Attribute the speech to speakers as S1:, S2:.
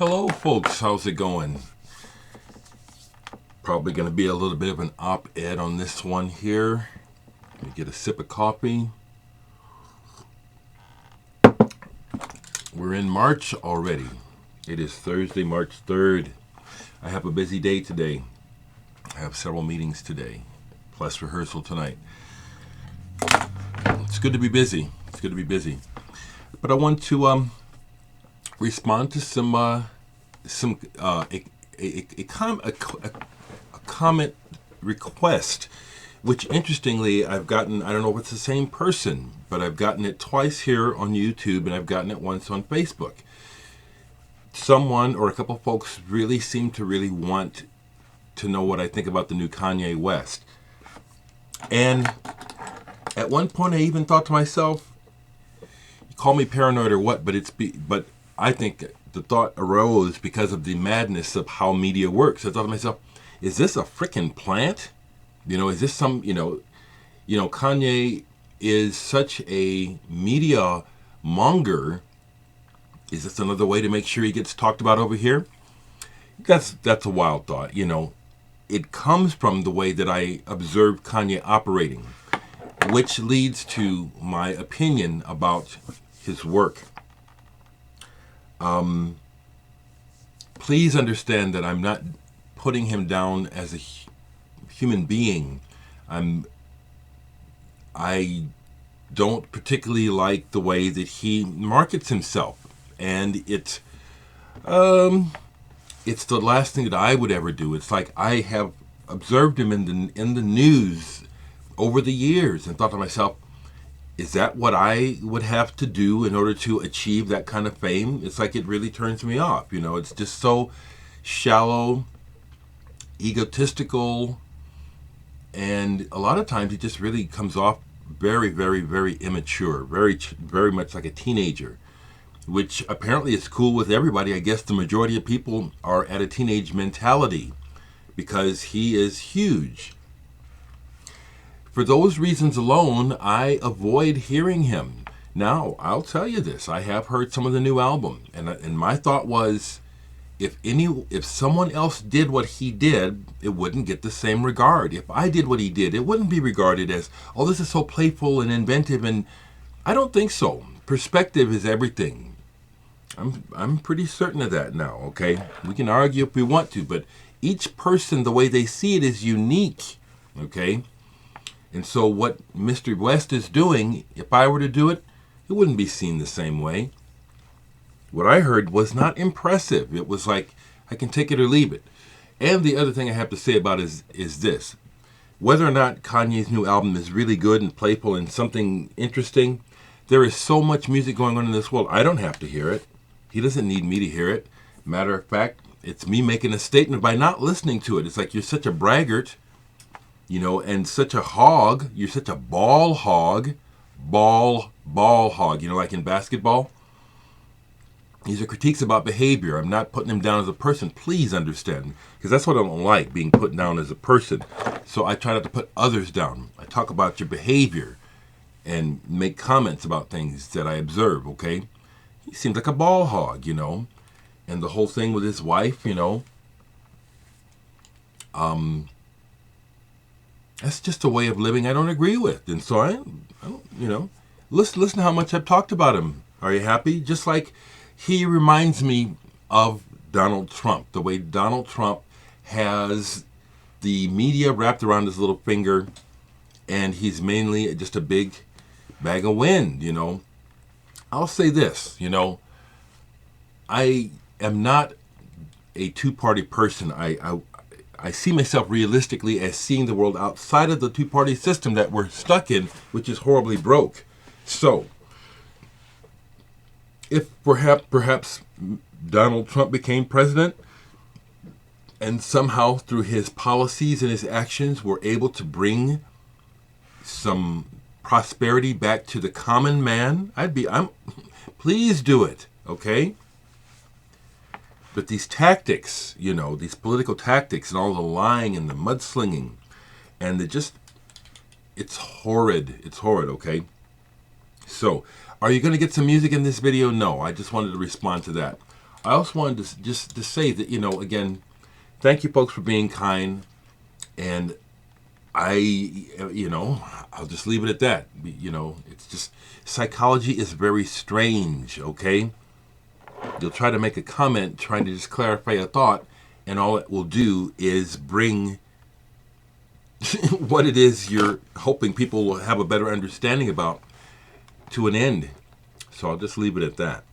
S1: Hello folks, how's it going? Probably going to be a little bit of an op-ed on this one here. Let me get a sip of coffee. We're in March already. It is Thursday, March 3rd. I have a busy day today. I have several meetings today, plus rehearsal tonight. It's good to be busy. But I want to respond to a comment request, which interestingly I've gotten. I don't know if it's the same person, but I've gotten it twice here on YouTube, and I've gotten it once on Facebook. Someone or a couple of folks really seem to want to know what I think about the new Kanye West. And at one point I even thought to myself, you call me paranoid or what, but I think the thought arose because of the madness of how media works. I thought to myself, is this a frickin' plant? Is this some, Kanye is such a media monger. Is this another way to make sure he gets talked about over here? That's a wild thought. It comes from the way that I observe Kanye operating, which leads to my opinion about his work. Please understand that I'm not putting him down as a human being. I don't particularly like the way that he markets himself, and it's the last thing that I would ever do. It's like I have observed him in the news over the years and thought to myself, is that what I would have to do in order to achieve that kind of fame? It's like it really turns me off. It's just so shallow, egotistical, and a lot of times it just really comes off very, very, very immature, very, very much like a teenager, which apparently is cool with everybody. I guess the majority of people are at a teenage mentality because he is huge. For those reasons alone, I avoid hearing him. Now, I'll tell you this. I have heard some of the new album, and my thought was, if someone else did what he did, it wouldn't get the same regard. If I did what he did, it wouldn't be regarded as, oh, this is so playful and inventive, and I don't think so. Perspective is everything. I'm pretty certain of that now, okay? We can argue if we want to, but each person, the way they see it is unique, okay? And so what Mr. West is doing, if I were to do it, it wouldn't be seen the same way. What I heard was not impressive. It was like, I can take it or leave it. And the other thing I have to say about it is this. Whether or not Kanye's new album is really good and playful and something interesting, there is so much music going on in this world, I don't have to hear it. He doesn't need me to hear it. Matter of fact, it's me making a statement by not listening to it. It's like, you're such a braggart, and such a hog. You're such a ball hog. Ball hog, like in basketball. These are critiques about behavior. I'm not putting him down as a person. Please understand. Because that's what I don't like, being put down as a person. So I try not to put others down. I talk about your behavior and make comments about things that I observe, okay? He seems like a ball hog, And the whole thing with his wife, that's just a way of living I don't agree with. And so I don't, listen to how much I've talked about him. Are you happy? Just like he reminds me of Donald Trump, the way Donald Trump has the media wrapped around his little finger, and he's mainly just a big bag of wind, I'll say this, I am not a two-party person. I see myself realistically as seeing the world outside of the two-party system that we're stuck in, which is horribly broke. So, if perhaps Donald Trump became president and somehow through his policies and his actions were able to bring some prosperity back to the common man, please do it, okay? But these tactics, these political tactics and all the lying and the mudslinging, and it's horrid. It's horrid, okay? So, are you going to get some music in this video? No, I just wanted to respond to that. I also wanted to just to say that, again, thank you folks for being kind. And I, I'll just leave it at that. It's just psychology is very strange, okay? You'll try to make a comment trying to just clarify a thought, and all it will do is bring what it is you're hoping people will have a better understanding about to an end. So I'll just leave it at that.